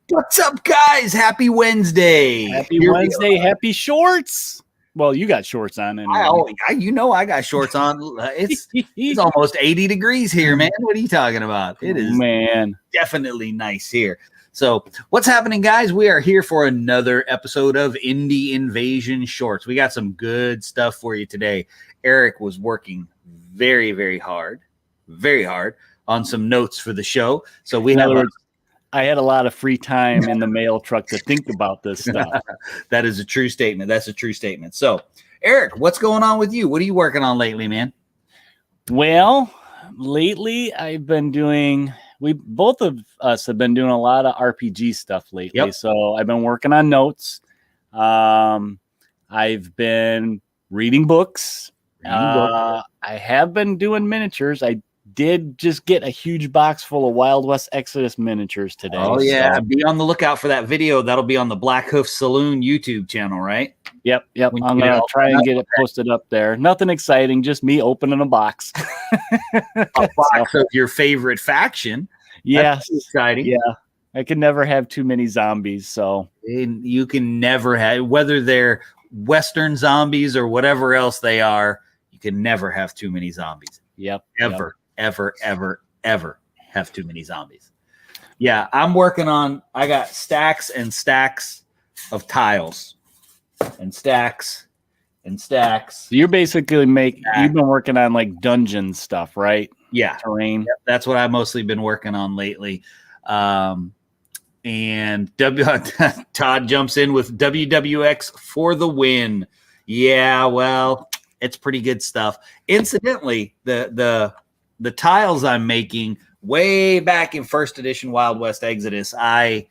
What's up, guys? Happy Wednesday. Happy Wednesday. Happy shorts. Well, you got shorts on anyway. I got shorts on. It's almost 80 degrees here, man. What are you talking about? It is definitely nice here. So what's happening, guys? We are here for another episode of Indie Invasion Shorts. We got some good stuff for you today. Eric was working very hard on some notes for the show. So we I had a lot of free time in the mail truck to think about this stuff. That is a true statement. That's a true statement. So, Eric, what's going on with you? What are you working on lately, man? Well, lately I've been both of us have been doing a lot of RPG stuff lately. Yep. So I've been working on notes. I've been reading books. I have been doing miniatures. I did just get a huge box full of Wild West Exodus miniatures today. Oh, yeah. So be on the lookout for that video. That'll be on the Black Hoof Saloon YouTube channel, right? Yep. I'm going to try and get it posted up there. Nothing exciting, just me opening a box. A box of your favorite faction. Yes. That's exciting. Yeah. I can never have too many zombies. So you can never have, whether they're Western zombies or whatever else they are, you can never have too many zombies. Yep. Ever have too many zombies. Yeah, I'm working on, I got stacks and stacks of tiles and stacks and stacks. So you're basically you've been working on like dungeon stuff, right? Yeah. Terrain. Yep, that's what I've mostly been working on lately. And Todd jumps in with WWX for the win. Yeah, well, it's pretty good stuff. Incidentally, the tiles I'm making way back in first edition Wild West Exodus, I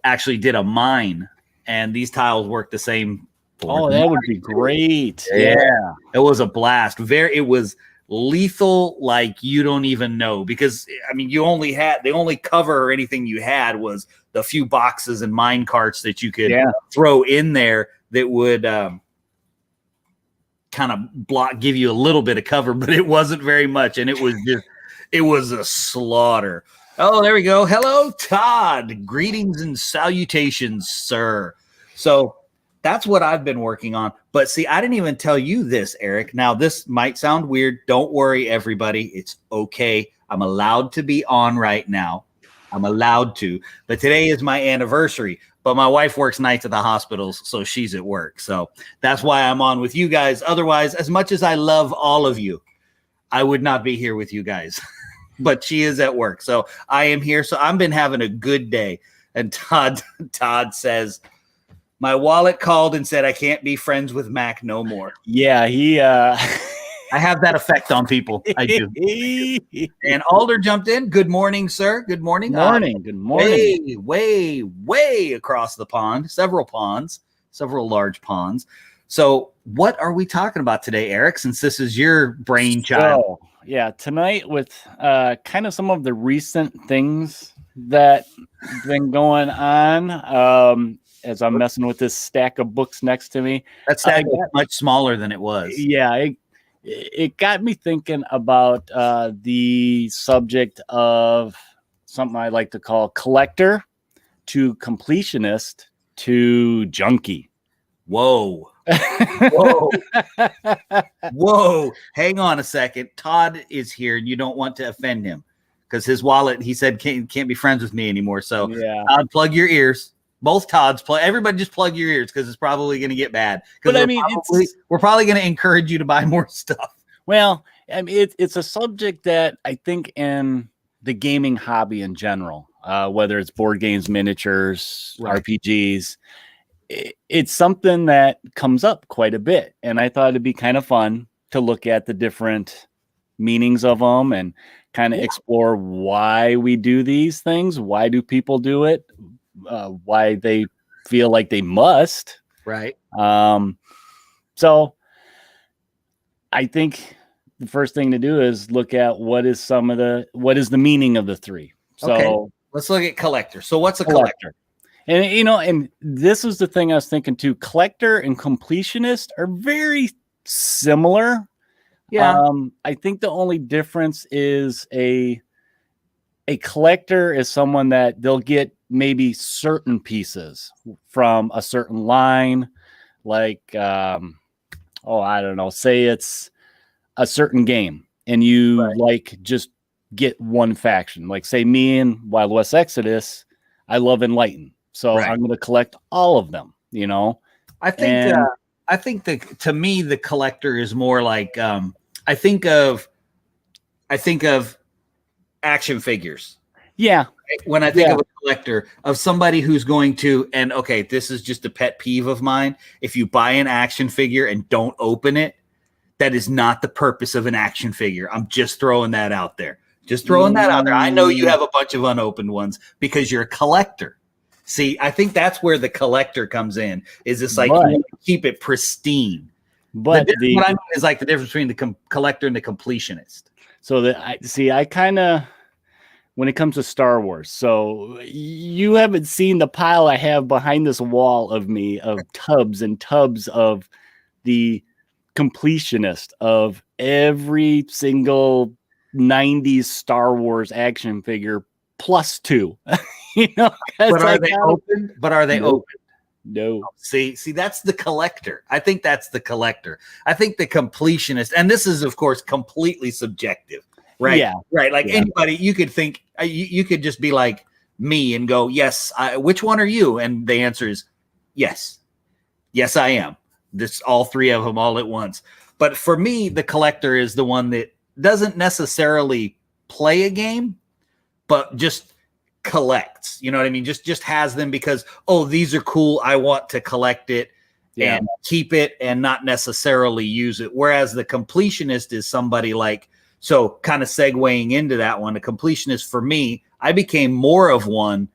actually did a mine, and these tiles work the same. Oh, that would be great. Yeah. It was a blast. It was lethal like you don't even know, because I mean, the only cover or anything you had was the few boxes and mine carts that you could throw in there that would kind of give you a little bit of cover, but it wasn't very much, and it was a slaughter. Oh, there we go. Hello, Todd. Greetings and salutations, sir. So that's what I've been working on. But see, I didn't even tell you this, Eric. Now, this might sound weird. Don't worry, everybody. It's okay. I'm allowed to be on right now. I'm allowed to. But today is my anniversary. But my wife works nights at the hospitals, so she's at work. So that's why I'm on with you guys. Otherwise, as much as I love all of you, I would not be here with you guys. But she is at work, so I am here. So I've been having a good day. And Todd says, my wallet called and said I can't be friends with Mac no more. Yeah, I have that effect on people. I do. And Alder jumped in. Good morning, sir. Good morning. Good morning. Way across the pond. Several large ponds. So what are we talking about today, Eric, since this is your brainchild? So, yeah, tonight with kind of some of the recent things that have been going on as I'm messing with this stack of books next to me. That stack is much smaller than it was. Yeah, it got me thinking about the subject of something I like to call collector to completionist to junkie. Whoa. Hang on a second. Todd is here and you don't want to offend him because his wallet, he said, can't be friends with me anymore. So Todd, plug your ears. Both Todds, everybody just plug your ears because it's probably going to get bad. But I mean, we're probably going to encourage you to buy more stuff. Well, I mean, it's a subject that I think in the gaming hobby in general, whether it's board games, miniatures, RPGs, it's something that comes up quite a bit. And I thought it'd be kind of fun to look at the different meanings of them and kind of explore why we do these things. Why do people do it? Why they feel like they must. Right. So I think the first thing to do is look at what is the meaning of the three. So let's look at collector. So what's a collector? And and this is the thing I was thinking too. Collector and completionist are very similar. Yeah. I think the only difference is a a collector is someone that they'll get maybe certain pieces from a certain line, like, I don't know, say it's a certain game and you like just get one faction. Like say me and Wild West Exodus, I love Enlighten. So I'm going to collect all of them, you know? I think to me, the collector is more like, I think of action figures. Yeah. When I think of a collector, of somebody who's going to, and okay, this is just a pet peeve of mine. If you buy an action figure and don't open it, that is not the purpose of an action figure. I'm just throwing that out there. Just throwing that out there. I know you have a bunch of unopened ones because you're a collector. See, I think that's where the collector comes in. Is it's like you want to keep it pristine. But what I mean is like the difference between the collector and the completionist. So I kind of, when it comes to Star Wars, so you haven't seen the pile I have behind this wall of me of tubs and tubs of the completionist of every single 90s Star Wars action figure plus 2. You know, but are they open? But are they open? No. See, that's the collector. I think that's the collector. I think the completionist, and this is of course completely subjective, right? Yeah. Right. Like anybody, you could think, you could just be like me and go, yes, which one are you? And the answer is yes. Yes, I am. This, all 3 of them all at once. But for me, the collector is the one that doesn't necessarily play a game, but just collects, you know what I mean? Just has them because, oh, these are cool. I want to collect it and keep it and not necessarily use it. Whereas the completionist is somebody like, so kind of segueing into that one, a completionist for me, I became more of one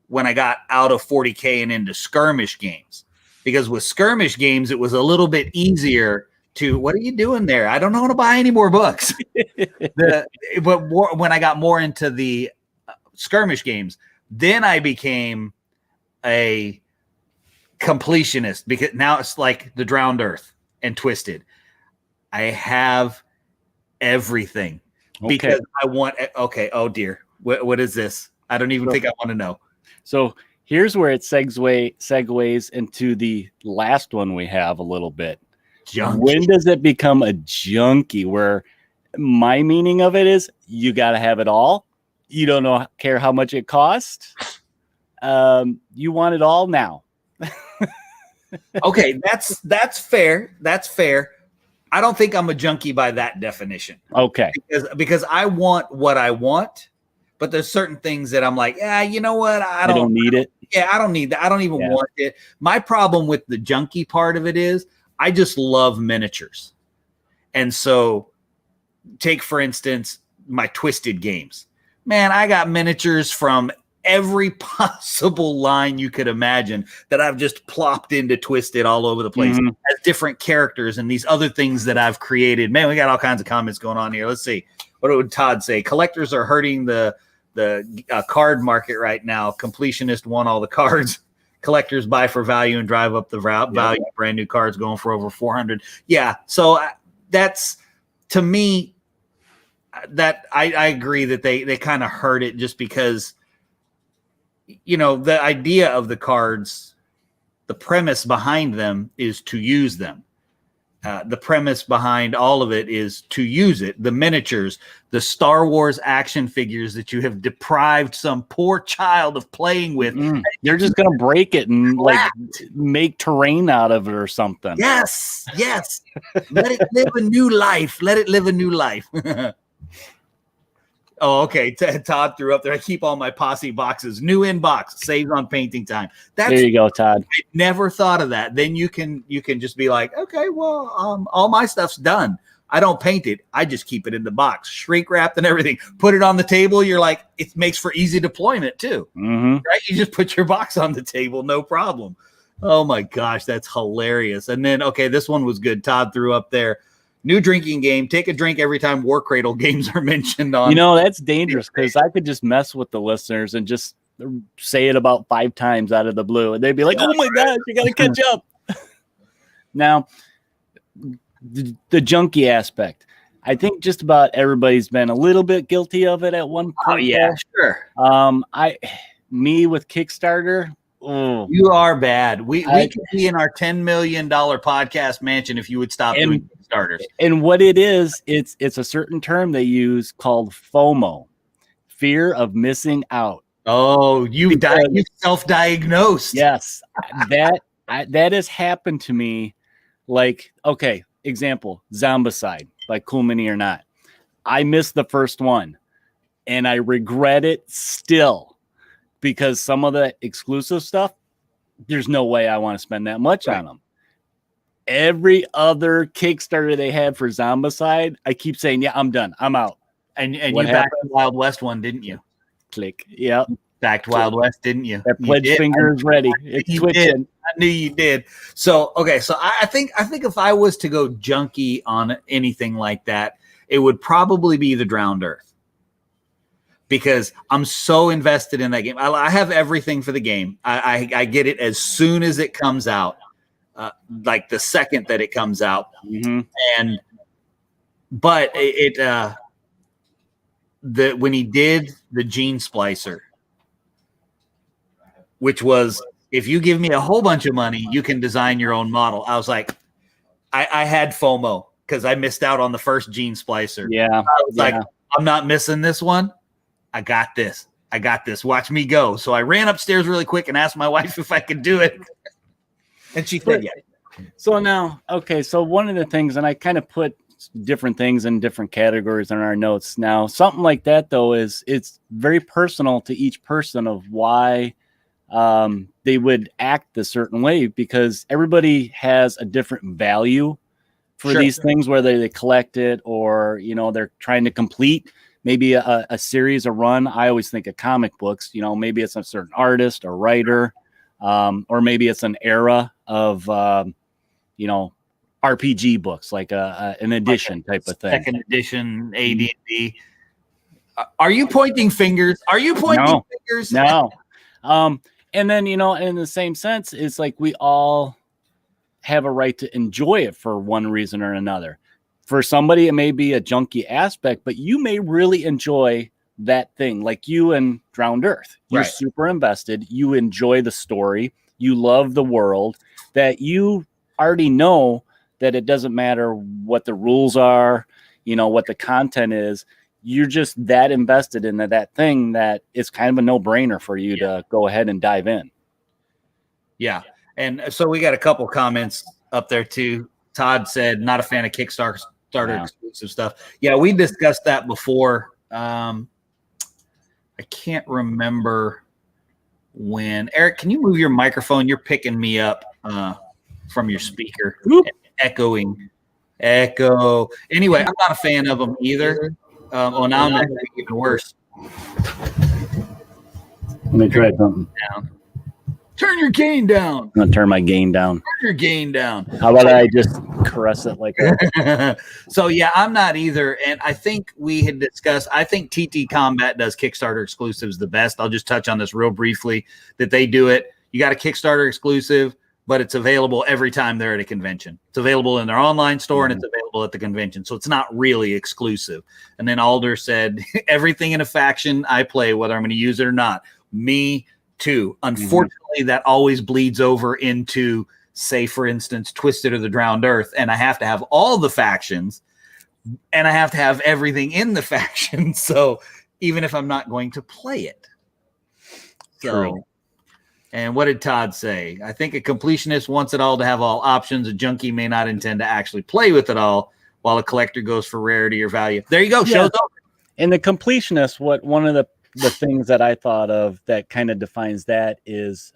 when I got out of 40K and into skirmish games, because with skirmish games, it was a little bit easier to, what are you doing there? I don't want to buy any more books. But when I got more into the skirmish games, then I became a completionist, because now it's like the Drowned Earth and Twisted. I have everything because I want, oh dear, what is this? I don't even think I want to know. So here's where it segues into the last one we have a little bit. Junkie. When does it become a junkie? Where my meaning of it is, you got to have it all. You don't care how much it costs. You want it all now. Okay, that's fair. That's fair. I don't think I'm a junkie by that definition. Okay. Because I want what I want, but there's certain things that I'm like, yeah, you know what? I don't need it. Yeah, I don't need that. I don't even want it. My problem with the junkie part of it is I just love miniatures. And so take, for instance, my Twisted games. Man, I got miniatures from every possible line you could imagine that I've just plopped into Twisted all over the place as different characters and these other things that I've created. Man, we got all kinds of comments going on here. Let's see. What would Todd say? Collectors are hurting the card market right now. Completionist won all the cards. Collectors buy for value and drive up the value. Brand new cards going for over 400. Yeah. So that's, to me, that I agree that they kind of hurt it, just because, you know, the idea of the cards, the premise behind them is to use them. The premise behind all of it is to use it. The miniatures, the Star Wars action figures that you have deprived some poor child of playing with. You're just going to break it and like make terrain out of it or something. Yes. Let it live a new life. Let it live a new life. Oh, okay. Todd threw up there. I keep all my posse boxes. New inbox, saves on painting time. There you go, Todd. I never thought of that. Then you can just be like, okay, well, all my stuff's done. I don't paint it. I just keep it in the box, shrink wrapped and everything. Put it on the table. You're like, it makes for easy deployment too, right? You just put your box on the table, no problem. Oh my gosh, that's hilarious. And then, okay, this one was good. Todd threw up there. New drinking game. Take a drink every time War Cradle games are mentioned on. You know, that's dangerous, because I could just mess with the listeners and just say it about 5 times out of the blue, and they'd be like, "Oh my gosh, you got to catch up." Now, the junkie aspect. I think just about everybody's been a little bit guilty of it at one point. Oh yeah, sure. Me with Kickstarter. You are bad. We could be in our $10 million podcast mansion if you would stop doing Kickstarters. And what it is, it's a certain term they use called FOMO, fear of missing out. Oh, you self-diagnosed. Yes, that has happened to me. Like, okay, example, Zombicide by Cool Mini or Not. I missed the first one, and I regret it still because some of the exclusive stuff, there's no way I want to spend that much on them. Every other Kickstarter they had for Zombicide, I keep saying, yeah, I'm done. I'm out. And you backed the Wild West one, didn't you? Click. Yep. Backed Wild West, didn't you? That pledge finger is ready. It's twitching. I knew you did. So, okay. So I think if I was to go junkie on anything like that, it would probably be the Drowned Earth. Because I'm so invested in that game. I have everything for the game. I get it as soon as it comes out. Like the second that it comes out. Mm-hmm. But when he did the Gene Splicer, which was, if you give me a whole bunch of money, you can design your own model. I was like, I had FOMO because I missed out on the first Gene Splicer. Yeah. I was like, I'm not missing this one. I got this. Watch me go. So I ran upstairs really quick and asked my wife if I could do it. And she said, yeah. So now, okay. So one of the things, and I kind of put different things in different categories in our notes. Now, something like that, though, it's very personal to each person of why they would act a certain way, because everybody has a different value for these things, whether they collect it or, they're trying to complete maybe a series, a run. I always think of comic books, maybe it's a certain artist or writer, or maybe it's an era of, RPG books, like an edition type of thing. Second edition AD&D. Are you pointing fingers? Fingers? No. And then, in the same sense, it's like we all have a right to enjoy it for one reason or another. For somebody, it may be a junkie aspect, but you may really enjoy that thing. Like you and Drowned Earth. You're super invested. You enjoy the story. You love the world, that you already know that it doesn't matter what the rules are, what the content is. You're just that invested in that thing that it's kind of a no-brainer for you to go ahead and dive in. Yeah. And so we got a couple comments up there too. Todd said, not a fan of Kickstarter exclusive stuff. Yeah, we discussed that before. I can't remember when. Eric, can you move your microphone? You're picking me up from your speaker. Echoing. Echo. Anyway, I'm not a fan of them either. Now I'm making it even worse. Let me try something. Down. Turn your gain down. I'm going to turn my gain down. Turn your gain down. How about I just caress it like that? So, yeah, I'm not either. And I think we had discussed, I think TT Combat does Kickstarter exclusives the best. I'll just touch on this real briefly, that they do it. You got a Kickstarter exclusive, but it's available every time they're at a convention. It's available in their online store and it's available at the convention. So it's not really exclusive. And then Alder said, everything in a faction I play, whether I'm going to use it or not. Me too. Unfortunately, that always bleeds over into, say, for instance, Twisted or the Drowned Earth. And I have to have all the factions and I have to have everything in the faction. So even if I'm not going to play it. True. And what did Todd say? I think a completionist wants it all to have all options. A junkie may not intend to actually play with it all, while a collector goes for rarity or value. There you go. Yeah. Show's over. And the completionist, one of the things that I thought of that kind of defines that is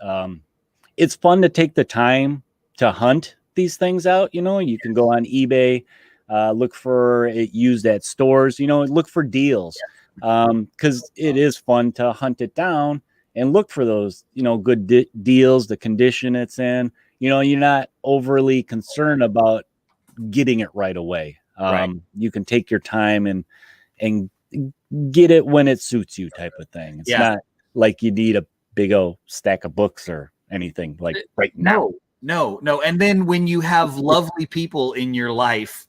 it's fun to take the time to hunt these things out. You can go on eBay, look for it used at stores, look for deals, because it is fun to hunt it down and look for those, good deals, the condition it's in. You're not overly concerned about getting it right away. You can take your time and get it when it suits you, type of thing. It's not like you need a big old stack of books or anything like right now. No. And then when you have lovely people in your life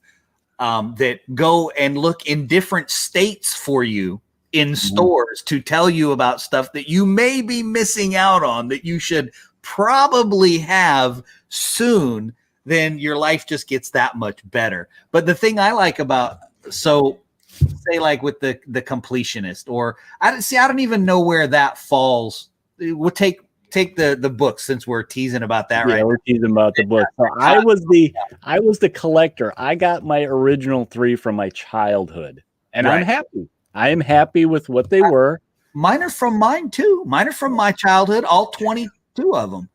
that go and look in different states for you in stores to tell you about stuff that you may be missing out on that you should probably have soon, then your life just gets that much better. But the thing I like about, so say like with the Completionist, or I don't even know where that falls. We'll take the book since we're teasing about that, right? We're teasing about the book. So I was the collector. I got my original 3 from my childhood, and I'm happy. I am happy with what they were. Mine are from mine too. Mine are from my childhood. All 22 of them.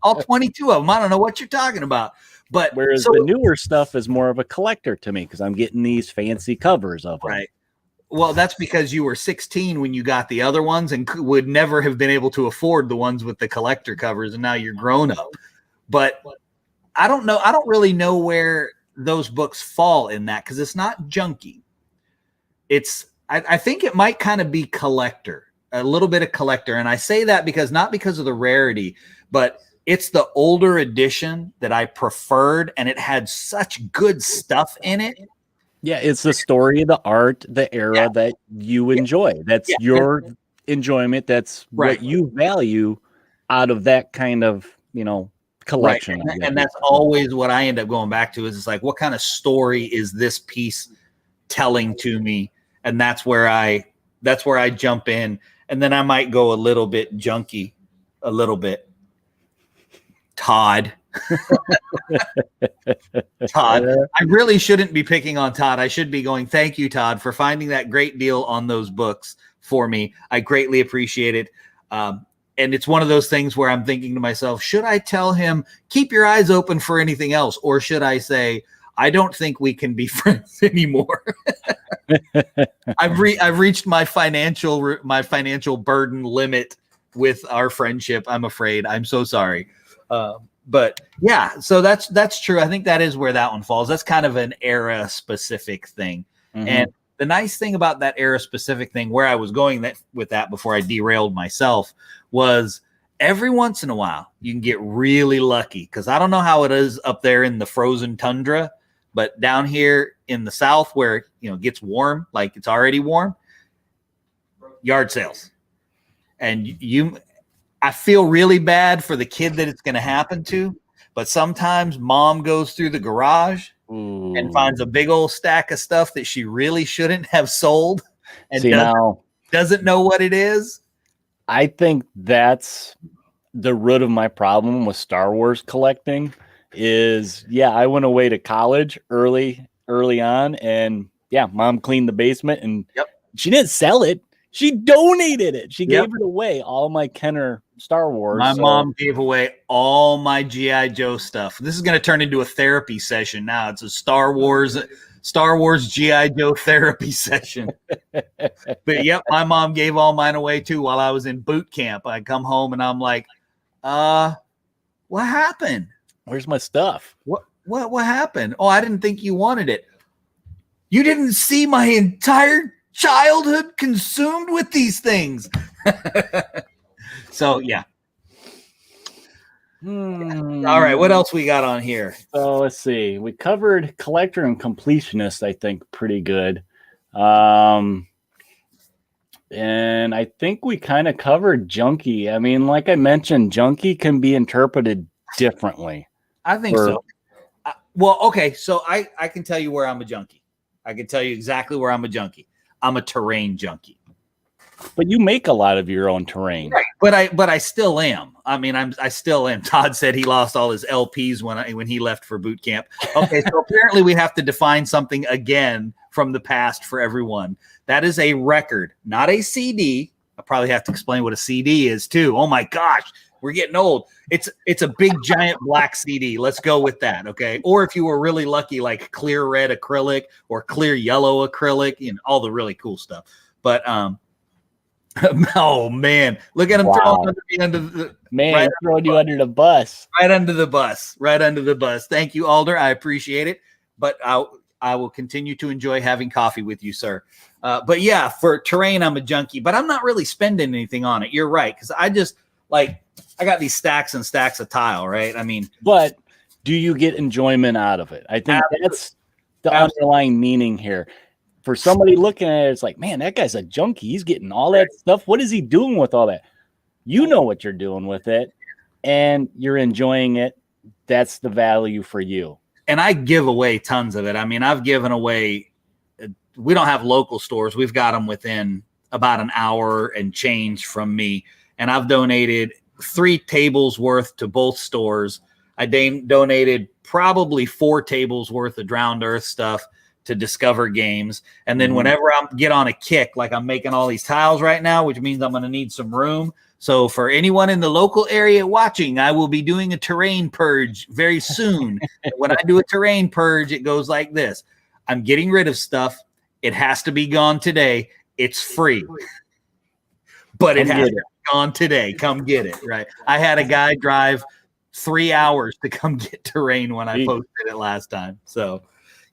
All 22 of them. I don't know what you're talking about. But whereas the newer stuff is more of a collector to me because I'm getting these fancy covers of them. Right. Well, that's because you were 16 when you got the other ones and would never have been able to afford the ones with the collector covers, and now you're grown up. But I don't know. I don't really know where those books fall in that because it's not Junkie. I think it might kind of be collector, a little bit of collector. And I say that because not because of the rarity, but it's the older edition that I preferred, and it had such good stuff in it. Yeah, it's the story, the art, the era that you enjoy. That's your enjoyment. That's what you value out of that kind of, collection. Right. And that's always what I end up going back to is it's like, what kind of story is this piece telling to me? And that's where I jump in. And then I might go a little bit junky, a little bit. Todd. Todd. I really shouldn't be picking on Todd. I should be going, thank you, Todd, for finding that great deal on those books for me. I greatly appreciate it. And it's one of those things where I'm thinking to myself, should I tell him, keep your eyes open for anything else? Or should I say, I don't think we can be friends anymore. I've reached my financial burden limit with our friendship. I'm afraid. I'm so sorry. But yeah, so that's true. I think that is where that one falls. That's kind of an era specific thing. Mm-hmm. And the nice thing about that era specific thing, where I was going with that before I derailed myself, was every once in a while you can get really lucky, because I don't know how it is up there in the frozen tundra, but down here in the South where it gets warm, like it's already warm, yard sales. And I feel really bad for the kid that it's going to happen to, but sometimes mom goes through the garage and finds a big old stack of stuff that she really shouldn't have sold and doesn't know what it is. I think that's the root of my problem with Star Wars collecting is, I went away to college early on, and mom cleaned the basement, and she didn't sell it. She donated it. She gave it away. All my Kenner Star Wars. My mom gave away all my G.I. Joe stuff. This is going to turn into a therapy session now. It's a Star Wars G.I. Joe therapy session. But my mom gave all mine away too while I was in boot camp. I come home and I'm like, what happened? Where's my stuff? What happened? Oh, I didn't think you wanted it. You didn't see my entire childhood consumed with these things. So all right, what else we got on here? So let's see, we covered collector and completionist, I think, pretty good. And I think we kind of covered junkie. I mean, like I mentioned, junkie can be interpreted differently. I think so. Well, okay, so I can tell you where I'm a junkie. I can tell you exactly where I'm a junkie. I'm a terrain junkie. But you make a lot of your own terrain, right? But I still am. I mean, I still am. Todd said he lost all his LPs when he left for boot camp. Okay, so apparently we have to define something again from the past for everyone. That is a record, not a CD. I probably have to explain what a CD is too. Oh my gosh, we're getting old. It's a big giant black CD. Let's go with that, okay? Or if you were really lucky, like clear red acrylic or clear yellow acrylic, all the really cool stuff. But oh man, look at him throwing me under the throwing you under the bus. Right under the bus. Thank you, Alder. I appreciate it. But I will continue to enjoy having coffee with you, sir. But for terrain, I'm a junkie, but I'm not really spending anything on it. You're right, because I just I got these stacks and stacks of tile, right? I mean, but do you get enjoyment out of it? I think that's the underlying meaning here. For somebody looking at it, it's like, man, that guy's a junkie. He's getting all that stuff. What is he doing with all that? You know what you're doing with it, and you're enjoying it. That's the value for you. And I give away tons of it. I mean, I've given away, we don't have local stores. We've got them within about an hour and change from me. And I've donated 3 tables worth to both stores. I donated probably 4 tables worth of Drowned Earth stuff to Discover Games. And then whenever I get on a kick, like I'm making all these tiles right now, which means I'm going to need some room. So for anyone in the local area watching, I will be doing a terrain purge very soon. When I do a terrain purge, it goes like this. I'm getting rid of stuff. It has to be gone today. It's free. But it has to be gone today. Come get it, right? I had a guy drive 3 hours to come get terrain when I posted it last time. So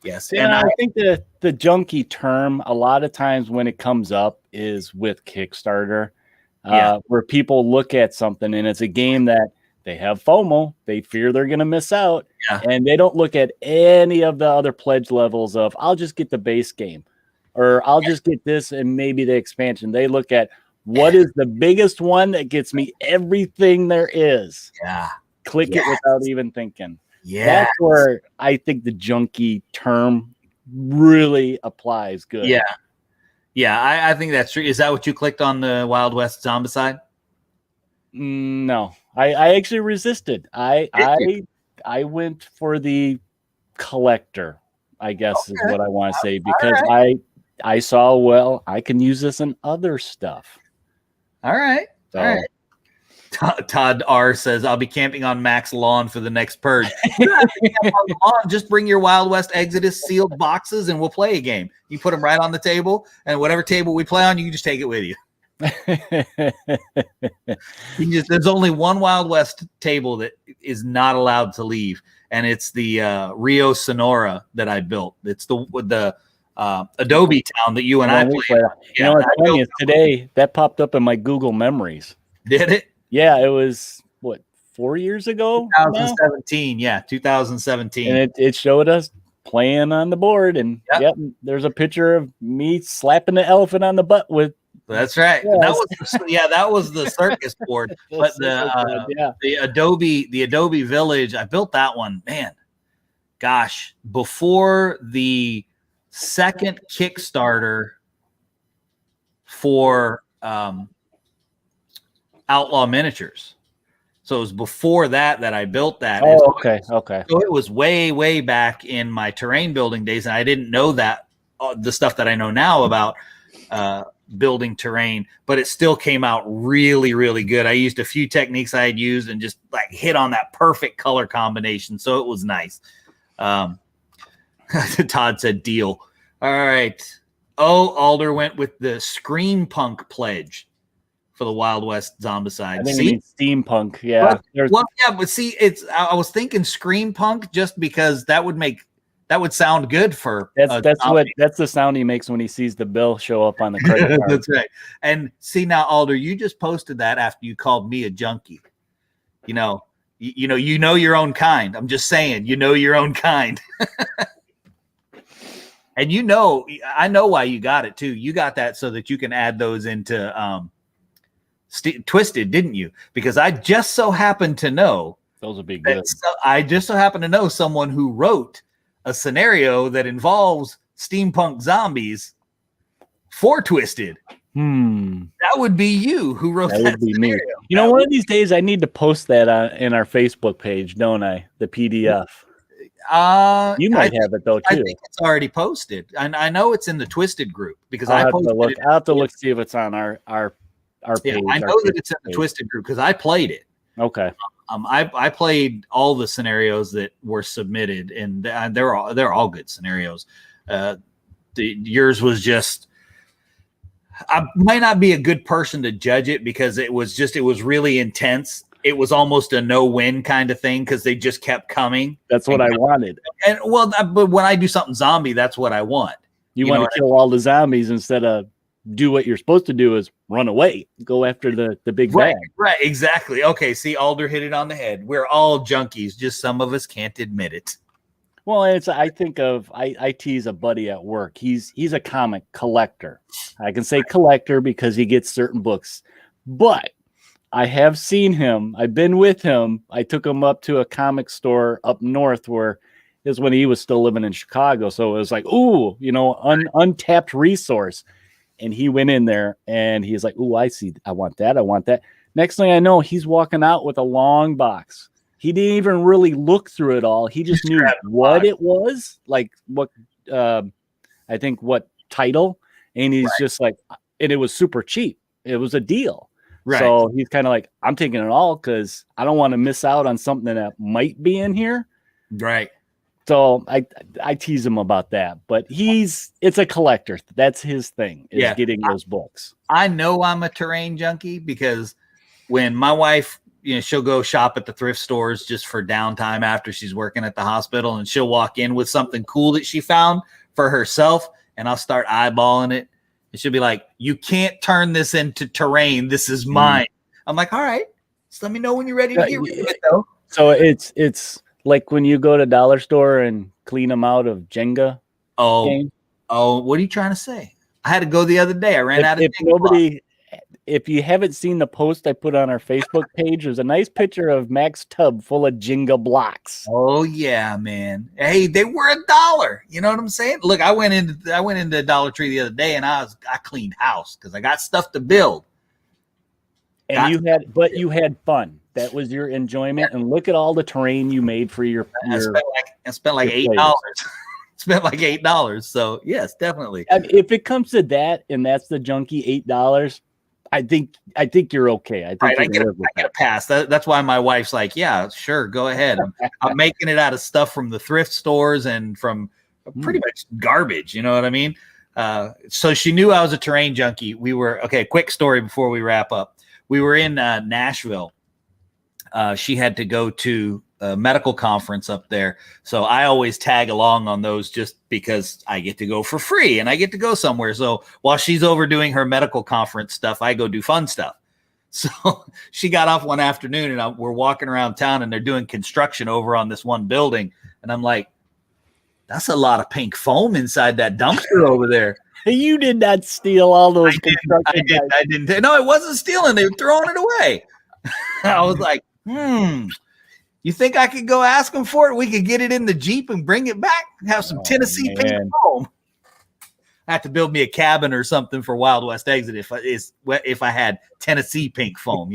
yes. And I think the junkie term, a lot of times when it comes up is with Kickstarter, where people look at something and it's a game that they have FOMO. They fear they're going to miss out. And they don't look at any of the other pledge levels of, I'll just get the base game or I'll just get this and maybe the expansion. They look at what is the biggest one that gets me everything there is. Click it without even thinking. That's where I think the junkie term really applies good. I think that's true. Is that what you clicked on the Wild West Zombicide? No, I actually resisted. I went for the collector, I guess is what I want to say, because I saw, well, I can use this in other stuff. All right. Todd R says, I'll be camping on Mac's lawn for the next purge. Just bring your Wild West Exodus sealed boxes and we'll play a game. You put them right on the table, and whatever table we play on, you can just take it with you. There's only one Wild West table that is not allowed to leave, and it's the Rio Sonora that I built. It's the Adobe town that you and I played. You know what's funny is today that popped up in my Google Memories. Did it? Yeah, it was, 4 years ago? 2017, 2017. And it showed us playing on the board, and there's a picture of me slapping the elephant on the butt with. That's right. That was the circus board. But the Adobe Village, I built that one, man. Gosh, before the second Kickstarter for Outlaw Miniatures. So it was before that I built that. Okay. So it was way back in my terrain building days, and I didn't know that the stuff that I know now about building terrain, but it still came out really, really good. I used a few techniques I had used and just like hit on that perfect color combination. So it was nice. Todd said deal. All right. Alder went with the Scream Punk pledge for the Wild West Zombicide. I think it means steampunk. Yeah. But see, I was thinking Scream Punk just because that would sound good for that's the sound he makes when he sees the bill show up on the credit card. That's right. And see now, Alder, you just posted that after you called me a junkie. You know your own kind. I'm just saying, you know your own kind. And I know why you got it too. You got that so that you can add those into Twisted, didn't you? Because I just so happen to know those would be good. I just so happen to know someone who wrote a scenario that involves steampunk zombies for Twisted. That would be you who wrote that scenario. Me. You know, one of these days I need to post that in our Facebook page, don't I? The PDF. You might have it though too. I think it's already posted, and I know it's in the Twisted group because I'll have to look see if it's on our page. I know that it's in the Twisted group because I played it. Okay. I played all the scenarios that were submitted, and they're all good scenarios. Yours was just. I might not be a good person to judge it because it was really intense. It was almost a no-win kind of thing because they just kept coming. That's what I wanted. And but when I do something zombie, that's what I want. You want to kill all the zombies instead of do what you're supposed to do is run away, go after the big bag. Right, exactly. Okay, see, Alder hit it on the head. We're all junkies, just some of us can't admit it. Well, I tease a buddy at work. He's a comic collector. I can say collector because he gets certain books, but I have seen him. I've been with him. I took him up to a comic store up north where is when he was still living in Chicago. So it was like, ooh, untapped resource. And he went in there and he's like, ooh, I see. I want that. I want that. Next thing I know, he's walking out with a long box. He didn't even really look through it all. He just knew what it was, like what I think what title. And he's just like, and it was super cheap. It was a deal. Right. So he's kind of like, I'm taking it all because I don't want to miss out on something that might be in here. Right. So I tease him about that, but it's a collector. That's his thing, is getting those books. I know I'm a terrain junkie because when my wife, she'll go shop at the thrift stores just for downtime after she's working at the hospital, and she'll walk in with something cool that she found for herself, and I'll start eyeballing it. And she'll be like, you can't turn this into terrain. This is mine. I'm like, all right, just let me know when you're ready to get rid of it, though. So it's like when you go to dollar store and clean them out of Jenga. Oh, what are you trying to say? I had to go the other day. I ran out of Jenga. If you haven't seen the post I put on our Facebook page, there's a nice picture of Mac's tub full of Jenga blocks. Oh yeah, man. Hey, they were $1. You know what I'm saying? Look, I went into Dollar Tree the other day and I cleaned house because I got stuff to build. And you had fun. That was your enjoyment. And look at all the terrain you made for your. I spent like $8. Spent like $8. So yes, definitely. If it comes to that, and that's the junkie $8. I think you're okay. I think I get a pass. That's why my wife's like, yeah, sure, go ahead. I'm making it out of stuff from the thrift stores and from pretty much garbage. You know what I mean? So she knew I was a terrain junkie. Quick story before we wrap up. We were in Nashville. She had to go to a medical conference up there. So I always tag along on those just because I get to go for free and I get to go somewhere. So while she's over doing her medical conference stuff, I go do fun stuff. So she got off one afternoon and we're walking around town and they're doing construction over on this one building. And I'm like, that's a lot of pink foam inside that dumpster over there. You did not steal all those. I didn't. No, it wasn't stealing. They were throwing it away. I was like, you think I could go ask them for it? We could get it in the Jeep and bring it back and have some Tennessee pink foam. I have to build me a cabin or something for Wild West Exit if I had Tennessee pink foam,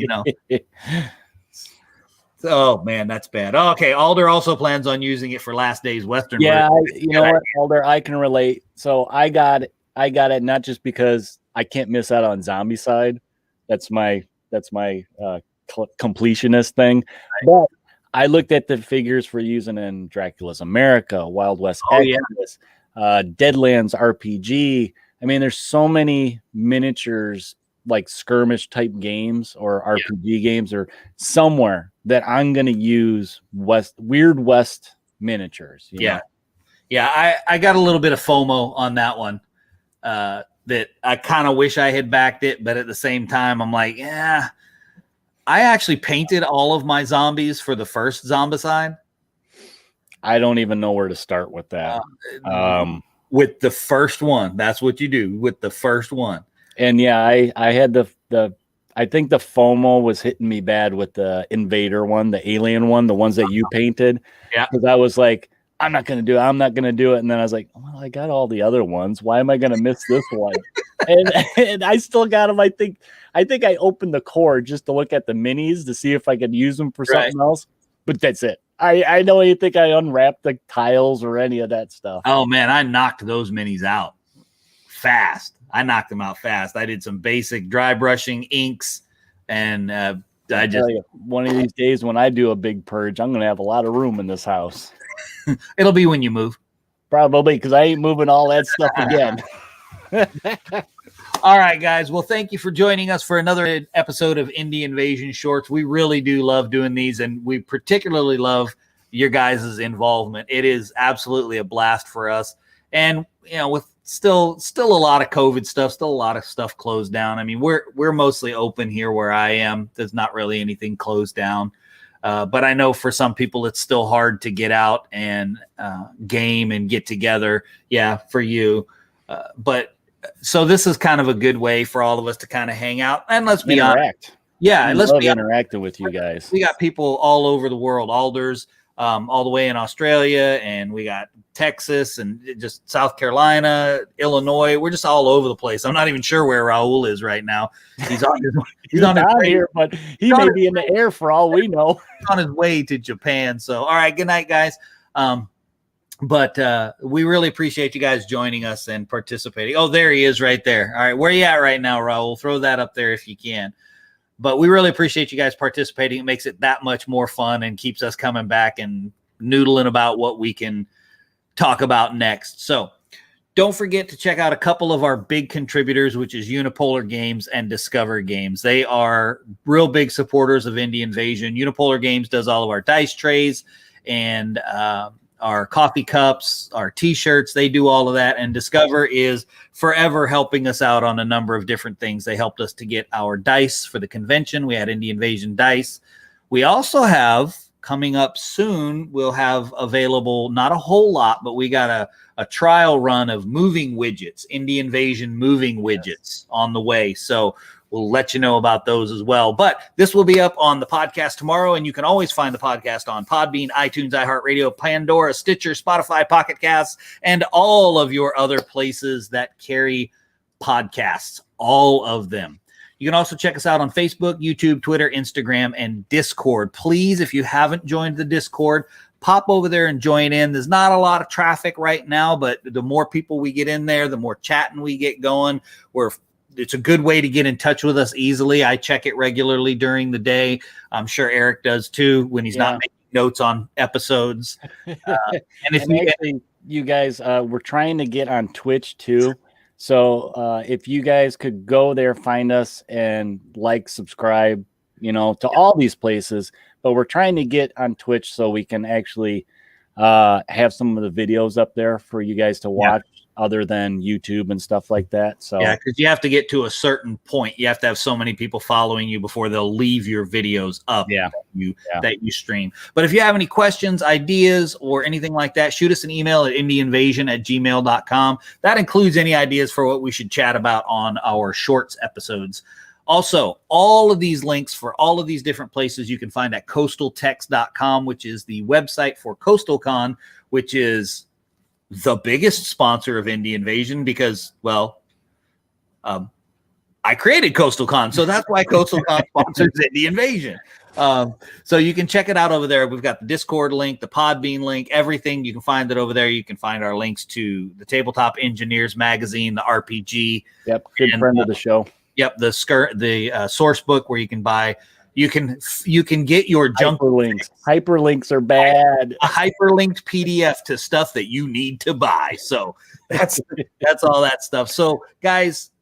Oh man, that's bad. Okay, Alder also plans on using it for Last Days Western. Yeah, you know what, Alder, I can relate. So I got it not just because I can't miss out on Zombie Side. That's my completionist thing, but I looked at the figures for using in Dracula's America, Wild West Exodus, Deadlands RPG. I mean, there's so many miniatures, like skirmish type games or RPG games or somewhere that I'm going to use Weird West miniatures. You know? Yeah. I got a little bit of FOMO on that one that I kind of wish I had backed it. But at the same time, I'm like, yeah. I actually painted all of my zombies for the first Zombicide. I don't even know where to start with that. With the first one, that's what you do with the first one. And yeah, I had I think the FOMO was hitting me bad with the Invader one, the Alien one, the ones that you painted. Yeah, because I was like, I'm not gonna do it, and then I was like, well, I got all the other ones. Why am I gonna miss this one? and I still got them. I think I opened the core just to look at the minis to see if I could use them for something else. But that's it. I don't even think I unwrapped the tiles or any of that stuff. Oh man, I knocked those minis out fast. I knocked them out fast. I did some basic dry brushing, inks, and one of these days when I do a big purge, I'm gonna have a lot of room in this house. It'll be when you move. Probably, because I ain't moving all that stuff again. All right, guys. Well, thank you for joining us for another episode of Indie Invasion Shorts. We really do love doing these, and we particularly love your guys' involvement. It is absolutely a blast for us. And, with still a lot of COVID stuff, still a lot of stuff closed down. I mean, we're mostly open here where I am. There's not really anything closed down. But I know for some people it's still hard to get out and game and get together. Yeah, for you. But so this is kind of a good way for all of us to kind of hang out and let's be honest. Yeah, let's be interacting with you guys. We got people all over the world, Alders, all the way in Australia, and we got Texas and just South Carolina, Illinois. We're just all over the place. I'm not even sure where Raul is right now. He's on his here, but he may be in the air for all we know. He's on his way to Japan. So, all right, good night, guys. But we really appreciate you guys joining us and participating. Oh, there he is right there. All right, where are you at right now, Raul? Throw that up there if you can. But we really appreciate you guys participating. It makes it that much more fun and keeps us coming back and noodling about what we can talk about next. So don't forget to check out a couple of our big contributors, which is Unipolar Games and Discover Games. They are real big supporters of Indie Invasion. Unipolar Games does all of our dice trays and our coffee cups, our t-shirts. They do all of that. And Discover is forever helping us out on a number of different things. They helped us to get our dice for the convention. We had Indie Invasion dice. We also have coming up soon, we'll have available, not a whole lot, but we got a trial run of moving widgets, Indie Invasion moving widgets on the way. So we'll let you know about those as well. But this will be up on the podcast tomorrow, and you can always find the podcast on Podbean, iTunes, iHeartRadio, Pandora, Stitcher, Spotify, Pocket Casts, and all of your other places that carry podcasts, all of them. You can also check us out on Facebook, YouTube, Twitter, Instagram, and Discord. Please, if you haven't joined the Discord, pop over there and join in. There's not a lot of traffic right now, but the more people we get in there, the more chatting we get going. It's a good way to get in touch with us easily. I check it regularly during the day. I'm sure Eric does too when he's not making notes on episodes. And if you guys, we're trying to get on Twitch too. So if you guys could go there, find us and subscribe, to all these places. But we're trying to get on Twitch so we can actually have some of the videos up there for you guys to watch. Other than YouTube and stuff like that. So yeah, because you have to get to a certain point. You have to have so many people following you before they'll leave your videos up that you stream. But if you have any questions, ideas, or anything like that, shoot us an email at indieinvasion@gmail.com. That includes any ideas for what we should chat about on our shorts episodes. Also, all of these links for all of these different places you can find at coastaltext.com, which is the website for CoastalCon, which is the biggest sponsor of Indie Invasion because, I created CoastalCon, so that's why CoastalCon sponsors Indie Invasion. So you can check it out over there. We've got the Discord link, the Podbean link, everything. You can find it over there. You can find our links to the Tabletop Engineers magazine, the RPG. Yep, good friend of the show. Yep, the source book where you can buy. You can get your junk hyperlinks. Hyperlinks are bad. A hyperlinked PDF to stuff that you need to buy. So that's all that stuff. So guys,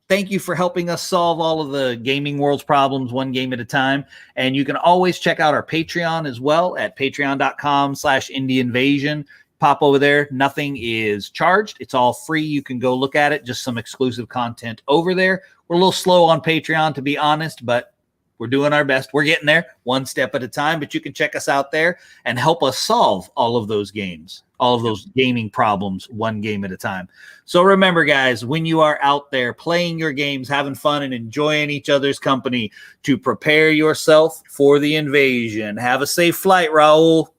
thank you for helping us solve all of the gaming world's problems one game at a time. And you can always check out our Patreon as well at patreon.com/IndieInvasion. Pop over there. Nothing is charged. It's all free. You can go look at it. Just some exclusive content over there. We're a little slow on Patreon, to be honest, but we're doing our best. We're getting there one step at a time, but you can check us out there and help us solve all of those games, all of those gaming problems, one game at a time. So remember, guys, when you are out there playing your games, having fun and enjoying each other's company, to prepare yourself for the invasion. Have a safe flight, Raul.